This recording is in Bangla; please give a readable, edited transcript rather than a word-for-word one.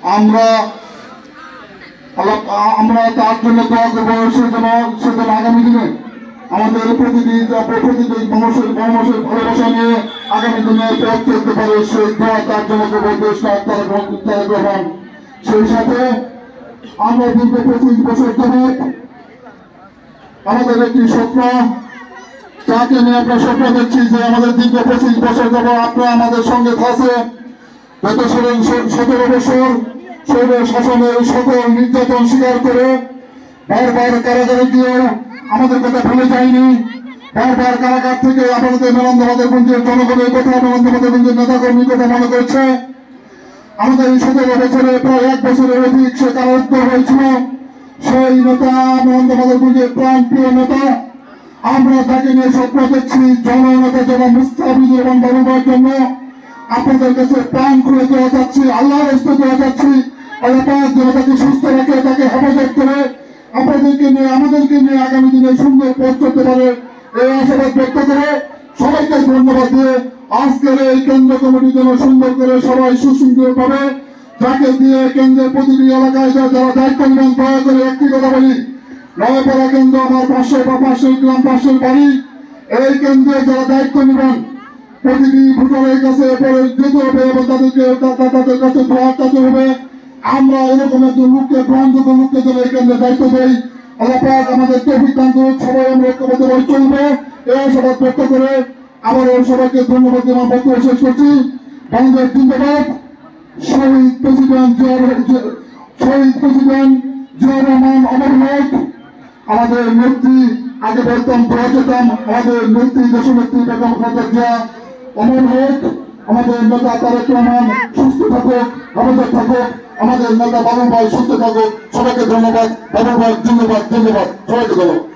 আমরা আমরা তার জন্য দোয়া করবো। সেজন্য আগামী দিনে আমাদের প্রতিটি মানুষের ভালোবাসা নিয়ে আগামী দিনে পথ চলতে পারে, সেই দোয়া তার জন্য করবো। দেশ তারেক রহমান। সেই সাথে আমরা দীর্ঘ 25 বছর যাবৎ আমাদের একটি স্বপ্ন, যাকে নিয়ে আমরা স্বপ্ন দেখছি যে আমাদের দীর্ঘ 25 বছর যাবৎ আপনারা আমাদের সঙ্গে থাকছে। গত 17 বছর শৈলের শাসনের সকল নির্যাতন স্বীকার করে বারবার কারাগারে গিয়েও আমাদের কথা ভুলে যায়নি। বারবার কারাগার থেকে আপনাদের মেলান্দবাদের জনগণের কথা, মেলান্দবাদের নেতাকর্মীর কথা মনে করছে। আমাদের এই 17 বছরে প্রায় 1 বছরের অধিক সে কারারুদ্ধ হয়েছিল। সেই নেতা মেলান্দবাদের প্রাণপ্রিয় নেতা, আমরা তাকে নিয়ে স্বপ্ন দেখছি জননেতা জনাব মুস্তাফিজুর রহমান বাবুর জন্য আপনাদের কাছে প্রাণ খুলে দেওয়া যাচ্ছি, আল্লাহর রাস্তা দেওয়া যাচ্ছি। আল্লাহ পাক যেন তাকে সুস্থ রাখে, তাকে হেফাজত করে আপনাদেরকে নিয়ে আমাদেরকে নিয়ে আগামী দিনে সুন্দর পথ করতে পারে, এই আশাবাদ ব্যক্ত করে সবাইকে ধন্যবাদ দিয়ে আজকের এই কেন্দ্র কমিটি যেন সুন্দর করে সবাই সুশৃঙ্খল ভাবে, যাকে দিয়ে কেন্দ্রের প্রতিটি এলাকায় যারা দায়িত্ব নেবেন, দয়া করে একটি কথা বলি, নয়পাড়া কেন্দ্র আমার পাশের গ্রাম, পাশের বাড়ি। এই কেন্দ্রে যারা দায়িত্ব নেবেন প্রতিটি ভোটারের কাছে যেতে হবে এবং তাদের কাছে দোয়া চাইতে হবে। আমরা এরকম একজন লোককে, গ্রহণযোগ্য লোককে যেন এই কেন্দ্রে দায়িত্ব দেই। আল্লাহ পাক আমাদের তৌফিক দান করুন। সবাই আমরা ঐক্যবদ্ধভাবে চলবে, এই আশাবাদ ব্যক্ত করে আবার সবাইকে ধন্যবাদ দিয়ে আমার বক্তব্য শেষ করছি। বাংলাদেশ জিন্দাবাদ। শহীদ প্রেসিডেন্ট জিয়াউর রহমান অমর হোক। আমাদের নেত্রী, আগে বলতাম দোয়া যেতাম, আমাদের নেত্রী দেশনেত্রী বেগম খালেদা জিয়া অমর হোক। আমাদের নেতা তারেক রহমান সুস্থ থাকুক, হেফাজত থাকুক। আমাদের নেতা বাবু ভাই সুস্থ থাকুক। সবাইকে ধন্যবাদ। বাবু ভাই ধন্যবাদ, সবাইকে ধন্যবাদ।